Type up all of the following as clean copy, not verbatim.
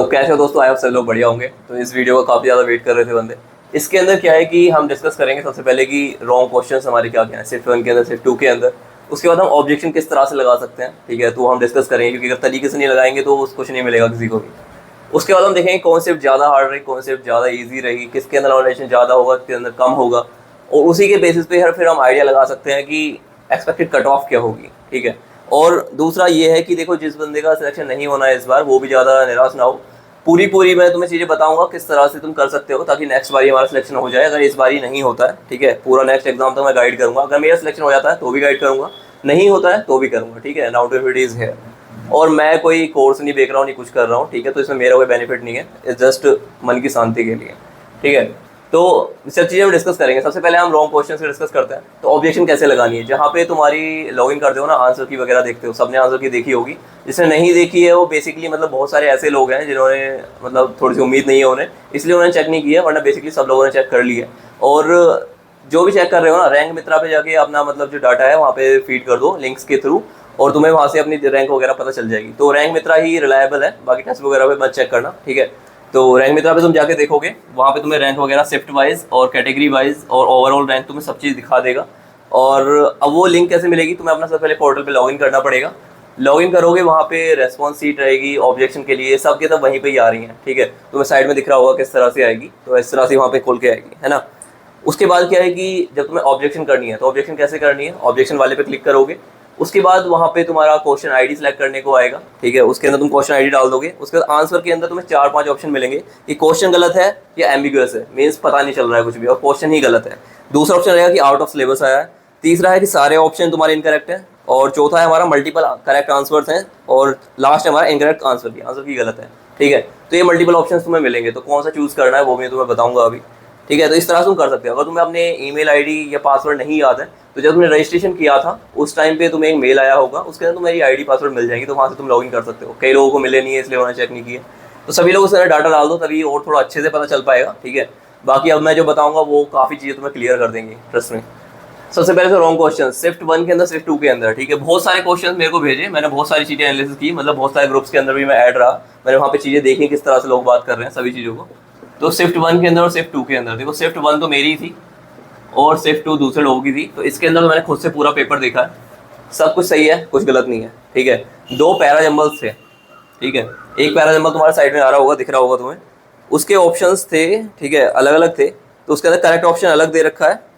तो कैसे हो दोस्तों, आए आप सब लोग बढ़िया होंगे। तो इस वीडियो को काफ़ी ज़्यादा वेट कर रहे थे बंदे। इसके अंदर क्या है कि हम डिस्कस करेंगे सबसे पहले कि रॉन्ग क्वेश्चंस हमारे क्या क्या हैं शिफ्ट 1 के अंदर, शिफ्ट 2 के अंदर। उसके बाद हम ऑब्जेक्शन किस तरह से लगा सकते हैं, ठीक है, तो हम डिस्कस करेंगे, क्योंकि अगर तरीके से नहीं लगाएंगे तो कुछ नहीं मिलेगा किसी को भी। उसके बाद हम देखेंगे कौन शिफ्ट ज़्यादा हार्ड रही, कौन शिफ्ट ज़्यादा ईजी रही, किसके अंदर नॉलेज ज़्यादा होगा, किसके अंदर कम होगा, और उसी के बेसिस पे फिर हम आइडिया लगा सकते हैं कि एक्सपेक्टेड कट ऑफ क्या होगी, ठीक है। और दूसरा ये है कि देखो, जिस बंदे का सिलेक्शन नहीं होना है इस बार, वो भी ज़्यादा निराश ना हो। पूरी मैं तुम्हें चीज़ें बताऊंगा किस तरह से तुम कर सकते हो, ताकि नेक्स्ट बारी हमारा सिलेक्शन हो जाए। अगर इस बारी नहीं होता है, ठीक है, पूरा नेक्स्ट एग्जाम तक मैं गाइड करूंगा। अगर मेरा सिलेक्शन हो जाता है तो भी गाइड करूंगा, नहीं होता है तो भी करूंगा, ठीक है। नाउ टू इट इज है। और मैं कोई कोर्स नहीं देख रहा हूँ, नहीं कुछ कर रहा हूँ, ठीक है, तो इसमें मेरा कोई बेनिफिट नहीं है, इट्स जस्ट मन की शांति के लिए, ठीक है। तो सब चीज़ें हम डिस्कस करेंगे। सबसे पहले हम रॉन्ग क्वेश्चन से डिस्कस करते हैं। तो ऑब्जेक्शन कैसे लगानी है, जहाँ पे तुम्हारी लॉगिन करते हो ना, आंसर की वगैरह देखते हो, सबने आंसर की देखी होगी। जिसने नहीं देखी है वो बेसिकली मतलब बहुत सारे ऐसे लोग हैं जिन्होंने मतलब थोड़ी सी उम्मीद नहीं है उन्हें, इसलिए उन्होंने चेक नहीं किया, वरना बेसिकली सब लोगों ने चेक कर लिया। और जो भी चेक कर रहे हो ना, रैंक मित्रा पे जाके अपना मतलब जो डाटा है वहाँ पे फीड कर दो लिंक्स के थ्रू, और तुम्हें वहाँ से अपनी रैंक वगैरह पता चल जाएगी। तो रैंक मित्रा ही रिलायबल है, बाकी टेस्ट वगैरह पे मत चेक करना, ठीक है। तो रैंक मित्रा पे तुम जाके देखोगे, वहाँ पे तुम्हें रैंक वगैरह शिफ्ट वाइज और कैटेगरी वाइज और ओवरऑल रैंक तुम्हें सब चीज़ दिखा देगा। और अब वो लिंक कैसे मिलेगी, तुम्हें अपना सबसे पहले पोर्टल पे लॉगिन करना पड़ेगा। लॉगिन करोगे, वहाँ पे रेस्पॉन्स सीट रहेगी ऑब्जेक्शन के लिए, सब के सब वहीं पे ही आ रही हैं, ठीक है। तुम्हें साइड में दिख रहा होगा किस तरह से आएगी, तो इस तरह से वहाँ पे खोल के आएगी, है ना। उसके बाद क्या है कि जब तुम्हें ऑब्जेक्शन करनी है, तो ऑब्जेक्शन कैसे करनी है, ऑब्जेक्शन वाले पे क्लिक करोगे। उसके बाद वहाँ पे तुम्हारा क्वेश्चन आईडी सेलेक्ट करने को आएगा, ठीक है। उसके अंदर तुम क्वेश्चन आईडी डाल दोगे। उसके बाद आंसर के अंदर तुम्हें 4-5 ऑप्शन मिलेंगे कि क्वेश्चन गलत है या एम्बिगुअस है, मीन्स पता नहीं चल रहा है कुछ भी, और क्वेश्चन ही गलत है। दूसरा ऑप्शन रहेगा कि आउट ऑफ सिलेबस आया है। तीसरा है कि सारे ऑप्शन तुम्हारे इनकरेक्ट हैं। और चौथा है हमारा मल्टीपल करेक्ट आंसर्स हैं। और लास्ट है हमारा इनकरेक्ट आंसर की गलत है, ठीक है। तो ये मल्टीपल ऑप्शन तुम्हें मिलेंगे, तो कौन सा चूज करना है वो मैं तुम्हें बताऊंगा अभी, ठीक है। तो इस तरह से तुम कर सकते हो। अगर तुम्हें अपने ईमेल आईडी या पासवर्ड नहीं याद है, तो जब तुमने रजिस्ट्रेशन किया था उस टाइम पे तुम्हें एक मेल आया होगा, उसके अंदर तुम्हारी आईडी पासवर्ड मिल जाएगी, तो वहाँ से तुम लॉगिन कर सकते हो। कई लोगों को मिले नहीं है, इसलिए उन्होंने चेक नहीं किया। तो सभी लोग उसके अंदर डाटा डाल दो, तभी और थोड़ा अच्छे से पता चल पाएगा, ठीक है। बाकी अब मैं जो बताऊंगा वो काफ़ी चीज़ें तुम्हें क्लियर कर देंगी, ट्रस्ट में। सबसे पहले तो रॉन्ग क्वेश्चन शिफ्ट 1 के अंदर, शिफ्ट 2 के अंदर, ठीक है। बहुत सारे क्वेश्चन मेरे को भेजे, मैंने बहुत सारी चीज़ें एनालिसिस की, मतलब बहुत सारे ग्रुप्स के अंदर भी मैं ऐड रहा, मैंने वहाँ पे चीज़ें देखी किस तरह से लोग बात कर रहे हैं सभी चीज़ों को। तो शिफ्ट 1 के अंदर और शिफ्ट 2 के अंदर देखो, शिफ्ट 1 तो मेरी थी और शिफ्ट 2 दूसरे लोगों की थी। तो इसके अंदर मैंने खुद से पूरा पेपर देखा है, सब कुछ सही है, कुछ गलत नहीं है, ठीक है। 2 पैरा जम्बल्स थे, ठीक है। एक पैरा जम्बल तुम्हारे साइड में आ रहा होगा, दिख रहा होगा तुम्हें, उसके ऑप्शंस थे, ठीक है, अलग अलग थे। तो उसके अंदर करेक्ट ऑप्शन अलग दे रखा है।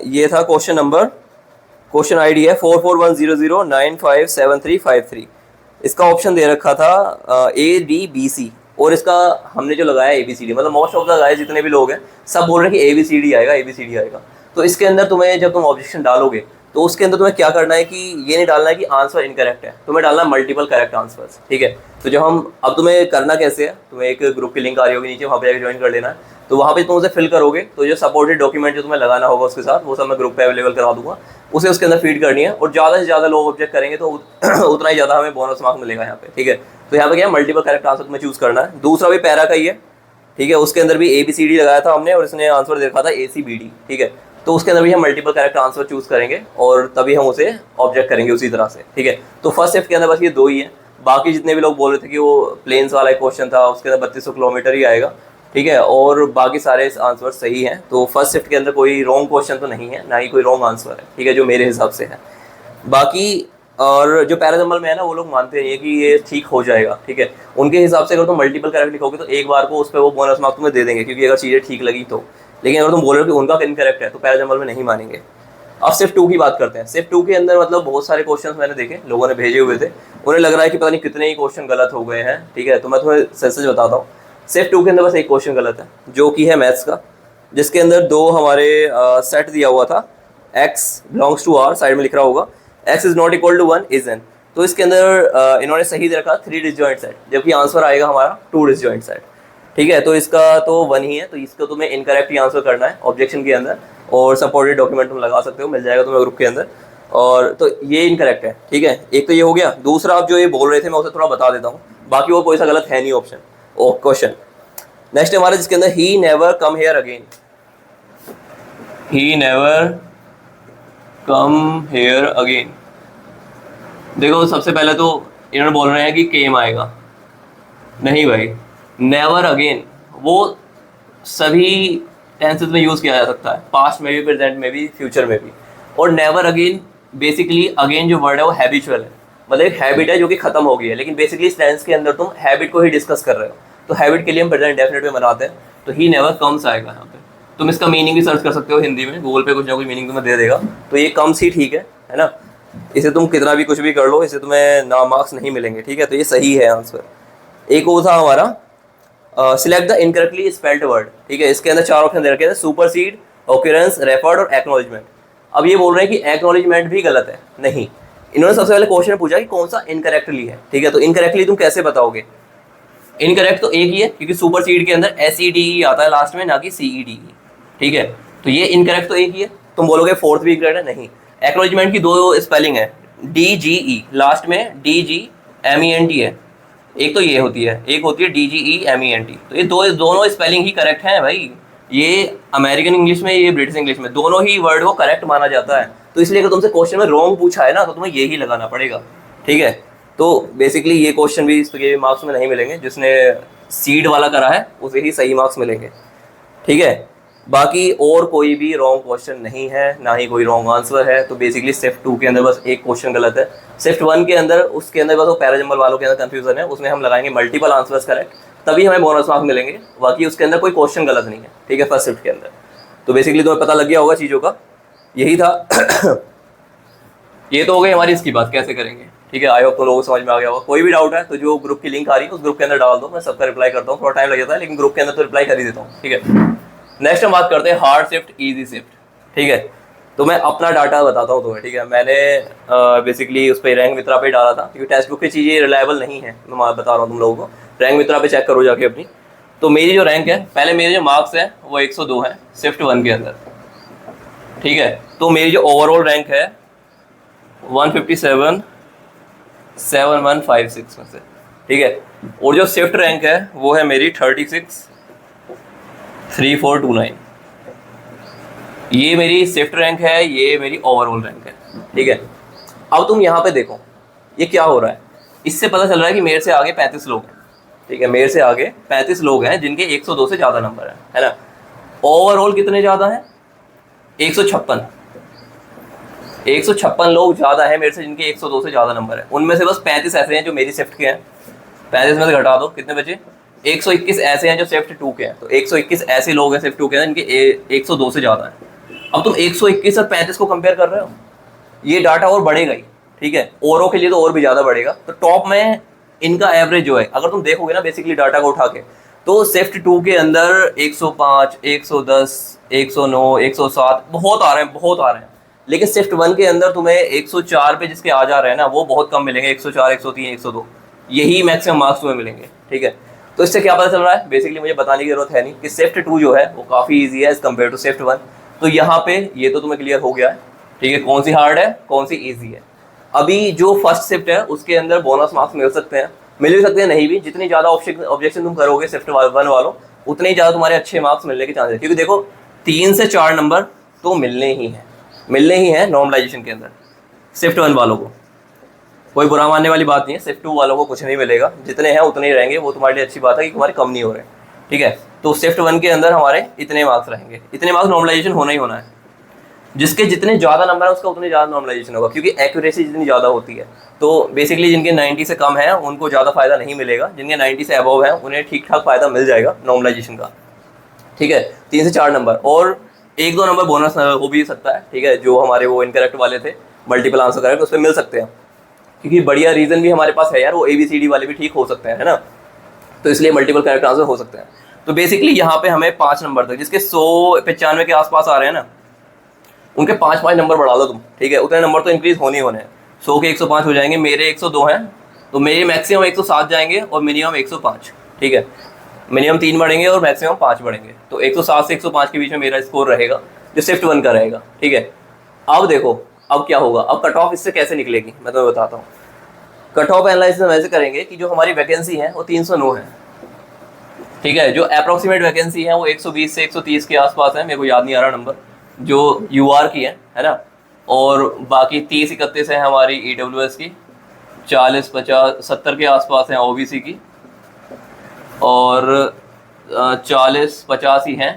ये था क्वेश्चन नंबर, क्वेश्चन आईडी है 4410095735 इसका ऑप्शन दे रखा था ADBC। और इसका हमने जो लगाया ABCD, मतलब मोस्ट ऑफ द गाइस जितने भी लोग हैं सब बोल रहे हैं कि ABCD आएगा, ABCD आएगा। तो इसके अंदर तुम्हें जब तुम ऑब्जेक्शन डालोगे, तो उसके अंदर तुम्हें क्या करना है कि ये नहीं डालना है कि आंसर इनकरेक्ट है, तुम्हें डालना है मल्टीपल करेक्ट आंसर्स, ठीक है। तो जब हम अब तुम्हें करना कैसे है, तुम्हें एक ग्रुप की लिंक आ रही होगी नीचे, वहाँ पे जाकर ज्वाइन कर लेना है। तो वहाँ पे तुम उसे फिल करोगे, तो जो सपोर्टेड डॉक्यूमेंट जो तुम्हें लगाना होगा उसके साथ, वो सब मैं ग्रुप पे अवेलेबल करा दूंगा, उसे उसके अंदर फीड करनी है। और ज़्यादा से ज़्यादा लोग ऑब्जेक्ट करेंगे तो उतना ही ज़्यादा हमें बोनस मार्क्स मिलेगा यहाँ पे, ठीक है। तो यहाँ पे क्या है, मल्टीपल करेक्ट आंसर तुम्हें चूज करना है। दूसरा भी पैरा का ही है, ठीक है। उसके अंदर भी ABCD लगाया था हमने, और इसने आंसर देखा था ACBD, ठीक है। तो उसके अंदर भी हम मल्टीपल करेक्ट आंसर चूज करेंगे और तभी हम उसे ऑब्जेक्ट करेंगे उसी तरह से, ठीक है। तो फर्स्ट शिफ्ट के अंदर बस ये 2 ही है। बाकी जितने भी लोग बोल रहे थे कि वो प्लेन्स वाला एक क्वेश्चन था, उसके अंदर 3200 किलोमीटर ही आएगा, ठीक है। और बाकी सारे आंसर सही हैं। तो फर्स्ट शिफ्ट के अंदर कोई रॉन्ग क्वेश्चन तो नहीं है, ना ही कोई रॉन्ग आंसर है, ठीक है, जो मेरे हिसाब से है। बाकी और जो पैराजम्बल में है ना, वो लोग मानते हैं कि ये ठीक हो जाएगा, ठीक है। उनके हिसाब से अगर तुम मल्टीपल करेक्ट लिखोगे तो एक बार को उस पर वो बोनस मार्क्स तुम्हें दे देंगे, क्योंकि अगर चीज़ें ठीक लगी तो। लेकिन अगर तुम बोल रहे हो कि उनका इनकरेक्ट है, तो पैराजम्बल में नहीं मानेंगे। अब शिफ्ट 2 की बात करते हैं। शिफ्ट 2 के अंदर मतलब बहुत सारे क्वेश्चन मैंने देखे, लोगों ने भेजे हुए थे, उन्हें लग रहा है कि पता नहीं कितने ही क्वेश्चन गलत हो गए हैं, ठीक है। तो मैं तुम्हें सच बताता हूँ, शिफ्ट 2 के अंदर बस एक क्वेश्चन गलत है, जो कि है मैथ्स का, जिसके अंदर 2 हमारे सेट दिया हुआ था, x belongs to r, side में लिख रहा होगा x is not equal to 1 is n। तो इसके अंदर इन्होंने सही दे रखा 3 डिसजॉइंट सेट, जबकि आंसर आएगा हमारा 2 डिसजॉइंट सेट, ठीक है। तो इसका तो 1 ही है, तो इसको तुम्हें इनकरेक्ट ही आंसर करना है ऑब्जेक्शन के अंदर। और सपोर्टेड डॉक्यूमेंट तुम लगा सकते हो, मिल जाएगा तुम्हें ग्रुप के अंदर। और तो ये इनकरेक्ट है, ठीक है, एक तो ये हो गया। दूसरा आप जो ये बोल रहे थे मैं उसे थोड़ा बता देता हूँ, बाकी वो कोई सा गलत है नहीं ऑप्शन ओ क्वेश्चन। नेक्स्ट हमारे जिसके अंदर he never come here again, he never come here again. देखो सबसे पहले तो इन्होंने बोल रहे हैं कि केम आएगा, नहीं भाई, नेवर अगेन वो सभी टेंसेस में यूज़ किया जा सकता है, पास्ट में भी, प्रेजेंट में भी, फ्यूचर में भी। और नेवर अगेन, बेसिकली अगेन जो वर्ड है वो हैबिचुअल है, मतलब एक हैबिट है जो कि खत्म हो गई है, लेकिन बेसिकली इस टेंस के अंदर तुम हैबिट को ही डिस्कस कर रहे हो, तो हैबिट के लिए हम प्रेजेंट डेफिनेट में बनाते हैं, तो ही नेवर कम्स आएगा यहाँ पे। तुम इसका मीनिंग भी सर्च कर सकते हो हिंदी में, गूगल पे कुछ ना कुछ मीनिंग तुम्हें दे देगा, तो ये कम्स ही ठीक है ना। इसे तुम कितना भी कुछ भी कर लो, इसे तुम्हें ना मार्क्स नहीं मिलेंगे, ठीक है, तो ये सही है आंसर। एक वो था हमारा select the incorrectly spelled word, ठीक है, इसके अंदर 4 ऑप्शन दे रखे थे, सुपरसीड, ऑक्यूरेंस, रेफर्ड और एक्नॉलेजमेंट। अब ये बोल रहे हैं कि एक्नॉलेजमेंट भी गलत है, नहीं, इन्होंने सबसे पहले क्वेश्चन पूछा कि कौन सा इनकरेक्टली है, ठीक है, तो इनकरेक्टली तुम कैसे बताओगे, इनकरेक्ट तो एक ही है, क्योंकि सुपरसीड के अंदर SEDE आता है लास्ट में, ना कि CEDE, ठीक है, तो ये इनकरेक्ट तो एक ही है। तुम बोलोगे फोर्थ भी इनकरेक्ट है, नहीं, एक्नॉलेजमेंट की 2 स्पेलिंग है, DGE, लास्ट में DGMENT है, एक तो ये होती है, एक होती है DGEMENT, तो ये दोनों स्पेलिंग ही करेक्ट हैं भाई, ये अमेरिकन इंग्लिश में, ये ब्रिटिश इंग्लिश में, दोनों ही वर्ड को करेक्ट माना जाता है, तो इसलिए अगर तुमसे क्वेश्चन में रॉन्ग पूछा है ना, तो तुम्हें यही लगाना पड़ेगा, ठीक है। तो बेसिकली ये क्वेश्चन भी इसके मार्क्स में नहीं मिलेंगे, जिसने सीड वाला करा है उसे ही सही मार्क्स मिलेंगे, ठीक है। बाकी और कोई भी रॉन्ग क्वेश्चन नहीं है, ना ही कोई रॉन्ग आंसर है, तो बेसिकली शिफ्ट 2 के अंदर बस एक क्वेश्चन गलत है, शिफ्ट 1 के अंदर, उसके अंदर बस वो पैराजम्बल वालों के अंदर कंफ्यूजन है, उसमें हम लगाएंगे मल्टीपल आंसर्स करेक्ट, तभी हमें बोनस मार्क्स मिलेंगे, बाकी उसके अंदर कोई क्वेश्चन गलत नहीं है, ठीक है, फर्स्ट शिफ्ट के अंदर। तो बेसिकली तुम्हें पता लग गया होगा चीज़ों का, यही था। ये तो हो गई हमारी इसकी बात कैसे करेंगे, ठीक है, आई होप तो लोगों को समझ में आ गया होगा। कोई भी डाउट है तो जो ग्रुप की लिंक आ रही है उस ग्रुप के अंदर डाल दो, मैं सबका रिप्लाई करता हूँ, थोड़ा टाइम लग जाता है लेकिन ग्रुप के अंदर तो रिप्लाई कर ही देता हूँ, ठीक है। नेक्स्ट हम बात करते हैं हार्ड शिफ्ट, इजी शिफ्ट, ठीक है। तो मैं अपना डाटा बताता हूँ तुम्हें, ठीक है, मैंने बेसिकली उस पर रैंक मित्रा पे डाला था, क्योंकि टेक्स्ट बुक की चीज़ें रिलायबल नहीं है, मैं बता रहा हूँ तुम लोगों को, रैंक मित्रा पे चेक करो जाके अपनी। तो मेरी जो रैंक है, पहले मेरे जो मार्क्स है वो 102 है शिफ्ट 1 के अंदर, ठीक है, तो मेरी जो ओवरऑल रैंक है 157,7156 में से, ठीक है, और जो शिफ्ट रैंक है वो है मेरी 36,3429, ये मेरी शिफ्ट रैंक है, ये मेरी ओवरऑल रैंक है, ठीक है। अब तुम यहाँ पे देखो ये क्या हो रहा है, इससे पता चल रहा है कि मेरे से आगे 35 लोग हैं, ठीक है, मेरे से आगे 35 लोग हैं जिनके 102 से ज़्यादा नंबर है ना। ओवरऑल कितने ज़्यादा हैं, 156 लोग ज़्यादा है मेरे से जिनके 102 से ज़्यादा नंबर है, उनमें से बस 35 ऐसे हैं जो मेरी शिफ्ट के हैं, 35 में से घटा दो कितने बचे, 121 ऐसे हैं जो शिफ्ट 2 के हैं, तो 121 ऐसे लोग हैं शिफ्ट 2 के हैं जिनके 102 से ज़्यादा है। अब तुम 121 और 35 को कंपेयर कर रहे हो, ये डाटा और बढ़ेगा ही, ठीक है, औरों के लिए तो और भी ज़्यादा बढ़ेगा। तो टॉप में इनका एवरेज जो है, अगर तुम देखोगे ना बेसिकली डाटा को उठा के, तो शिफ्ट 2 के अंदर 105, 110, 109, 107 बहुत आ रहे हैं, लेकिन शिफ्ट 1 के अंदर तुम्हें 104 पे जिसके आ जा रहे हैं ना, वो बहुत कम मिलेंगे, 104, 103, 102, यही मैक्सिमम मार्क्स तुम्हें मिलेंगे, ठीक है। तो इससे क्या पता चल रहा है, बेसिकली मुझे बताने की जरूरत है नहीं कि शिफ्ट 2 जो है वो काफ़ी ईजी है एज कम्पेयर टू शिफ्ट 1। तो यहाँ पे ये तो तुम्हें क्लियर हो गया है, ठीक है, कौन सी हार्ड है कौन सी ईजी है। अभी जो फर्स्ट शिफ्ट है उसके अंदर बोनस मार्क्स मिल सकते हैं, मिल भी सकते हैं, नहीं भी, जितनी ज़्यादा ऑब्जेक्शन तुम करोगे शिफ्ट 1 वालों, उतने ही ज़्यादा तुम्हारे अच्छे मार्क्स मिलने के चांसेस, क्योंकि देखो 3 से 4 नंबर तो मिलने ही हैं नॉर्मलाइजेशन के अंदर शिफ्ट 1 वालों को, कोई बुरा मानने वाली बात नहीं है, शिफ्ट 2 वालों को कुछ नहीं मिलेगा, जितने हैं उतने ही रहेंगे, वो तुम्हारे लिए अच्छी बात है कि तुम्हारे कम नहीं हो रहे, ठीक है। तो शिफ्ट 1 के अंदर हमारे इतने मार्क्स रहेंगे, इतने मार्क्स नॉर्मलाइजेशन होना ही होना है, जिसके जितने ज़्यादा नंबर है उसका उतने ज़्यादा नॉर्मलाइजेशन होगा, क्योंकि एक्यूरेसी जितनी ज़्यादा होती है। तो बेसिकली जिनके 90 से कम है उनको ज़्यादा फायदा नहीं मिलेगा, जिनके 90 से अबव है उन्हें ठीक ठाक फायदा मिल जाएगा नॉर्मलाइजेशन का, ठीक है। 3 से 4 नंबर और 1-2 नंबर बोनस हो भी सकता है, ठीक है, जो हमारे वो इनकरेक्ट वाले थे मल्टीपल आंसर करेक्ट उस पर मिल सकते हैं, क्योंकि बढ़िया रीज़न भी हमारे पास है यार, वो ABCD वाले भी ठीक हो सकते हैं, है ना, तो इसलिए मल्टीपल करेक्ट आंसर हो सकते हैं। तो बेसिकली यहाँ पे हमें 5 नंबर तक, जिसके 195 के आसपास आ रहे हैं ना, उनके 5-5 नंबर बढ़ा लो तुम, ठीक है, उतने नंबर तो इंक्रीज होने होने हैं, 100 के 105 हो जाएंगे, मेरे 102 हैं तो मेरे मैक्सिमम 107 जाएंगे और मिनिमम 105, ठीक है, मिनिमम 3 बढ़ेंगे और मैक्सिमम 5 बढ़ेंगे, तो 107 से 105 के बीच में मेरा स्कोर रहेगा जो शिफ्ट 1 का रहेगा, ठीक है। अब देखो अब क्या होगा, अब कट ऑफ इससे कैसे निकलेगी मैं तुम्हें बताता हूँ। कट ऑफ एनालिसिस हम ऐसे करेंगे कि जो हमारी वैकेंसी है वो 309 है, ठीक है, जो अप्रोक्सीमेट वैकेंसी है वो 120 से 130 के आसपास है, मेरे को याद नहीं आ रहा नंबर, जो UR की है ना, और बाकी 30-31 है हमारी EWS की, 40-50-70 के आसपास है OBC की, और 40-50 ही हैं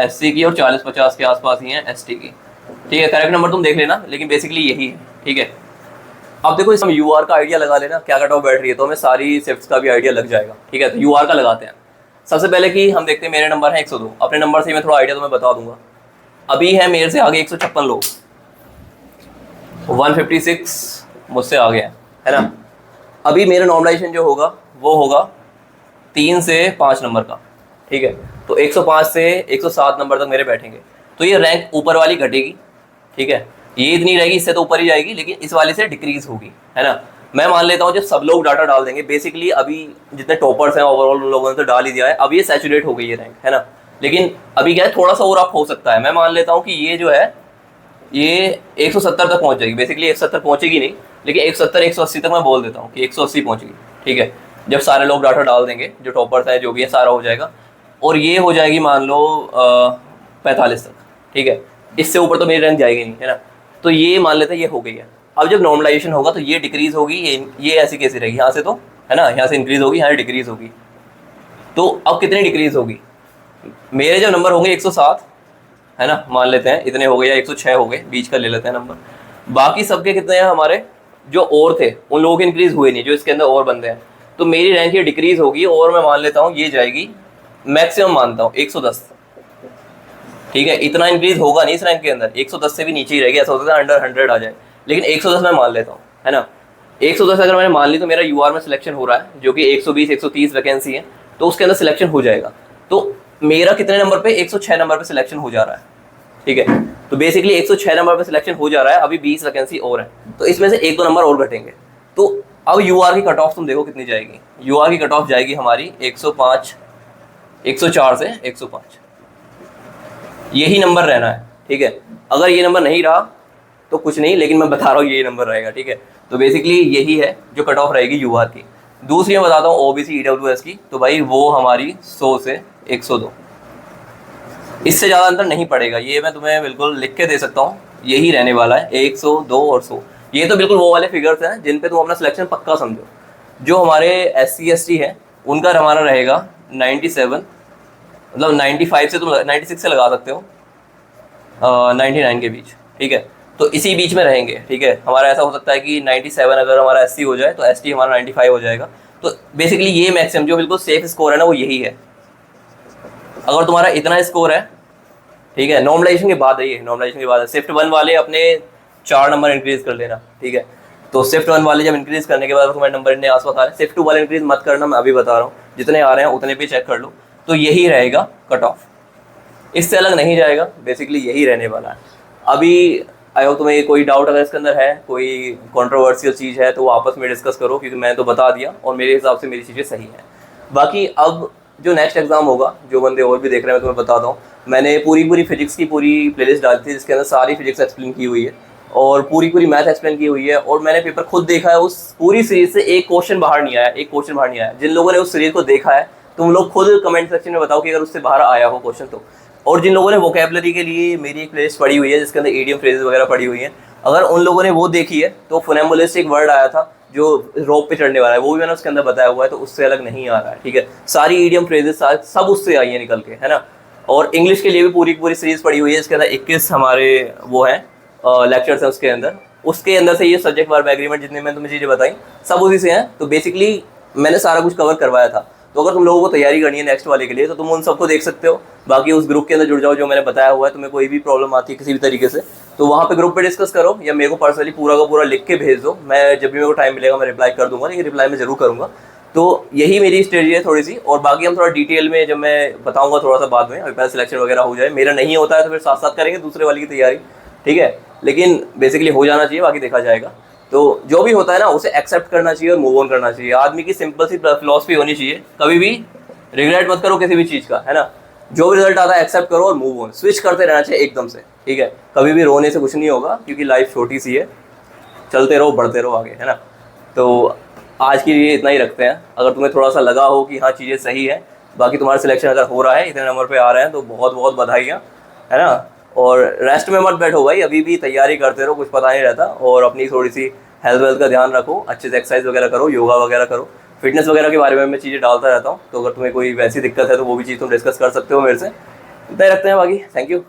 SC की और 40-50 के आसपास ही हैं ST की। ठीक है, करेक्ट नंबर तुम देख लेना, लेकिन बेसिकली यही है। ठीक है, अब देखो इसमें UR का आइडिया लगा लेना क्या कट ऑफ बैठ रही है, तो हमें सारी शिफ्ट्स का भी आइडिया लग जाएगा। ठीक है, तो UR का लगाते हैं। सबसे पहले कि हम देखते हैं मेरे नंबर है 102, अपने नंबर से मैं थोड़ा आइडिया तुम्हें बता दूंगा। अभी है मेरे से आगे 156 लोग, 156 मुझसे आगे है ना। अभी मेरा नॉर्मलाइजेशन जो होगा वो होगा 3 से 5 नंबर का। ठीक है, तो 105 से 107 नंबर तक मेरे बैठेंगे, तो ये रैंक ऊपर वाली घटेगी। ठीक है, ये इतनी रहेगी, इससे तो ऊपर ही जाएगी, लेकिन इस वाले से डिक्रीज होगी, है ना। मैं मान लेता हूँ जब सब लोग डाटा डाल देंगे, बेसिकली अभी जितने टॉपर्स हैं ओवरऑल उन लोगों ने तो डाल ही दिया है, अब ये सैचुरेट हो गई है रैंक, है ना। लेकिन अभी क्या है, थोड़ा सा और अप हो सकता है। मैं मान लेता हूँ कि ये जो है ये 170 तक पहुंच जाएगी। बेसिकली 170 पहुंचेगी नहीं, लेकिन 170 180 तक मैं बोल देता हूँ कि 180 पहुंचेगी। ठीक है, जब सारे लोग डाटा डाल देंगे, जो टॉपर्स हैं जो भी है सारा हो जाएगा, और ये हो जाएगी मान लो 45 तक। ठीक है, इससे ऊपर तो मेरी रैंक जाएगी नहीं, है ना। तो ये मान लेते हैं ये हो गई है। अब जब नॉर्मलाइजेशन होगा तो ये डिक्रीज होगी, ये ऐसी कैसी रहेगी, यहाँ से तो है ना, यहाँ से इंक्रीज होगी, यहाँ से डिक्रीज होगी। तो अब कितनी डिक्रीज होगी, मेरे जो नंबर होंगे 107, है ना, मान लेते हैं इतने हो गए, या 106 हो गए, बीच का ले लेते हैं नंबर। बाकी सबके कितने हैं, हमारे जो और थे उन लोगों के इंक्रीज हुए नहीं, जो इसके अंदर और बंदे हैं, तो मेरी रैंक ये डिक्रीज होगी, और मैं मान लेता हूँ ये जाएगी मैक्सिमम, मानता हूँ 110। ठीक है, इतना इंक्रीज होगा नहीं इस रैंक के अंदर, 110 से भी नीचे ही रहेगी, ऐसा होता है अंडर 100 आ जाए, लेकिन 110 मैं मान लेता हूँ, है ना। 110 अगर मैंने मान ली तो मेरा UR में सिलेक्शन हो रहा है, जो कि 120-130 वैकेंसी है, तो उसके अंदर सिलेक्शन हो जाएगा। तो मेरा कितने नंबर पे, 106 नंबर पे सिलेक्शन हो जा रहा है। ठीक है, तो बेसिकली 106 नंबर पे सिलेक्शन हो जा रहा है, अभी 20 वैकेंसी और है, तो इसमें से 1-2 नंबर और घटेंगे। तो अब UR की कट ऑफ तुम देखो कितनी जाएगी। UR की कट ऑफ जाएगी हमारी 105, 104 से 105, यही नंबर रहना है। ठीक है, अगर ये नंबर नहीं रहा तो कुछ नहीं, लेकिन मैं बता रहा हूँ यही नंबर रहेगा। ठीक है, तो बेसिकली यही है जो कट ऑफ रहेगी UR की। दूसरी मैं बताता हूँ OBC EWS की, तो भाई वो हमारी 100 से 102, इससे ज़्यादा अंतर नहीं पड़ेगा, ये मैं तुम्हें बिल्कुल लिख के दे सकता हूँ, यही रहने वाला है 102 और 100। ये तो बिल्कुल वो वाले फिगर्स हैं जिन पे तुम अपना सिलेक्शन पक्का समझो। जो हमारे SC ST हैं उनका हमारा रहेगा 97, मतलब 95 से तुम 96 से लगा सकते हो, 99 के बीच। ठीक है, तो इसी बीच में रहेंगे। ठीक है, हमारा ऐसा हो सकता है कि 97 अगर हमारा SC हो जाए तो ST हमारा 95 हो जाएगा। तो बेसिकली ये मैक्सिमम जो बिल्कुल सेफ स्कोर है ना, वो यही है। अगर तुम्हारा इतना स्कोर है, ठीक है, नॉर्मलाइजेशन के बाद है, ये नॉर्मलाइजेशन के बाद है। शिफ्ट 1 वाले अपने 4 नंबर इंक्रीज कर लेना। ठीक है, तो शिफ्ट 1 वाले जब इंक्रीज करने के बाद तुम्हारे नंबर इतने आसपास आ रहे हैं, शिफ्ट 2 वाले इंक्रीज मत करना, मैं अभी बता रहा हूँ, जितने आ रहे हैं उतने पे चेक कर लो, तो यही रहेगा कट ऑफ, इससे अलग नहीं जाएगा, बेसिकली यही रहने वाला है। अभी आई होप तुम्हें कोई डाउट अगर इसके अंदर है, कोई कंट्रोवर्शियल चीज़ है, तो वो आपस में डिस्कस करो, क्योंकि मैं तो बता दिया और मेरे हिसाब से मेरी चीज़ें सही हैं। बाकी अब जो नेक्स्ट एग्जाम होगा, जो बंदे और भी देख रहे हैं, मैं तुम्हें बताता हूँ, मैंने पूरी फिजिक्स की पूरी प्लेलिस्ट डाली थी, जिसके अंदर सारी फिजिक्स एक्सप्लेन की हुई है और पूरी मैथ एक्सप्लेन की हुई है, और मैंने पेपर खुद देखा है, उस पूरी सीरीज से एक क्वेश्चन बाहर नहीं आया, एक क्वेश्चन बाहर नहीं आया। जिन लोगों ने उस सीरीज को देखा है, तुम लोग खुद कमेंट सेक्शन में बताओ कि अगर उससे बाहर आया हो क्वेश्चन तो। और जिन लोगों ने वोकेबलरी के लिए मेरी एक प्लेलिस्ट पढ़ी हुई है, जिसके अंदर ईडियम फ्रेजेस वगैरह पढ़ी हुई है, अगर उन लोगों ने वो देखी है, तो फुनेम्बुलिस्ट एक वर्ड आया था जो रोप पे चढ़ने वाला है, वो भी मैंने उसके अंदर बताया हुआ है, तो उससे अलग नहीं आ रहा है। ठीक है, सारी ईडियम फ्रेजेस सब उससे आई है निकल के, है ना। और इंग्लिश के लिए भी पूरी सीरीज पढ़ी हुई है, जिसके अंदर 21 हमारे वो हैं लेक्चर्स हैं उसके अंदर से ये सब्जेक्ट वर्ब एग्रीमेंट जितने मैंने तुम्हें चीज़ें बताई सब उसी से हैं। तो बेसिकली मैंने सारा कुछ कवर करवाया था। तो अगर तुम लोगों को तैयारी करनी है नेक्स्ट वाले के लिए, तो तुम उन सबको देख सकते हो। बाकी उस ग्रुप के अंदर जुड़ जाओ जो मैंने बताया हुआ है। तुम्हें कोई भी प्रॉब्लम आती है किसी भी तरीके से, तो वहाँ पे ग्रुप पे डिस्कस करो, या मेरे को पर्सनली पूरा का पूरा लिख के भेज दो। मैं जब भी मेरे को टाइम मिलेगा मैं रिप्लाई कर दूंगा, लेकिन रिप्लाई मैं जरूर करूँगा। तो यही मेरी स्ट्रेटजी है थोड़ी सी। और बाकी हम थोड़ा डिटेल में जब मैं बताऊँगा थोड़ा सा बाद में, अभी पहले सिलेक्शन वगैरह हो जाए। मेरा नहीं होता है तो फिर साथ साथ करेंगे दूसरे वाली की तैयारी, ठीक है। लेकिन बेसिकली हो जाना चाहिए, बाकी देखा जाएगा। तो जो भी होता है ना, उसे एक्सेप्ट करना चाहिए और मूव ऑन करना चाहिए। आदमी की सिंपल सी फिलॉसफी होनी चाहिए, कभी भी रिग्रेट मत करो किसी भी चीज़ का, है ना। जो भी रिजल्ट आता है एक्सेप्ट करो और मूव ऑन, स्विच करते रहना चाहिए एकदम से, ठीक है। कभी भी रोने से कुछ नहीं होगा, क्योंकि लाइफ छोटी सी है, चलते रहो बढ़ते रहो आगे, है ना। तो आज के लिए इतना ही रखते हैं। अगर तुम्हें थोड़ा सा लगा हो कि हाँ चीज़ें सही है, बाकी तुम्हारा सिलेक्शन अगर हो रहा है, इतने नंबर पे आ रहे हैं, तो बहुत बहुत बधाइयाँ, है ना। और रेस्ट में मत बैठो भाई, अभी भी तैयारी करते रहो, कुछ पता नहीं रहता। और अपनी थोड़ी सी हेल्थ वेल्थ का ध्यान रखो, अच्छे से एक्सरसाइज वगैरह करो, योगा वगैरह करो, फिटनेस वगैरह के बारे में मैं चीज़ें डालता रहता हूँ, तो अगर तुम्हें कोई वैसी दिक्कत है तो वो भी चीज़ तुम डिस्कस कर सकते हो मेरे से। इतना ही रखते हैं, बाकी थैंक यू।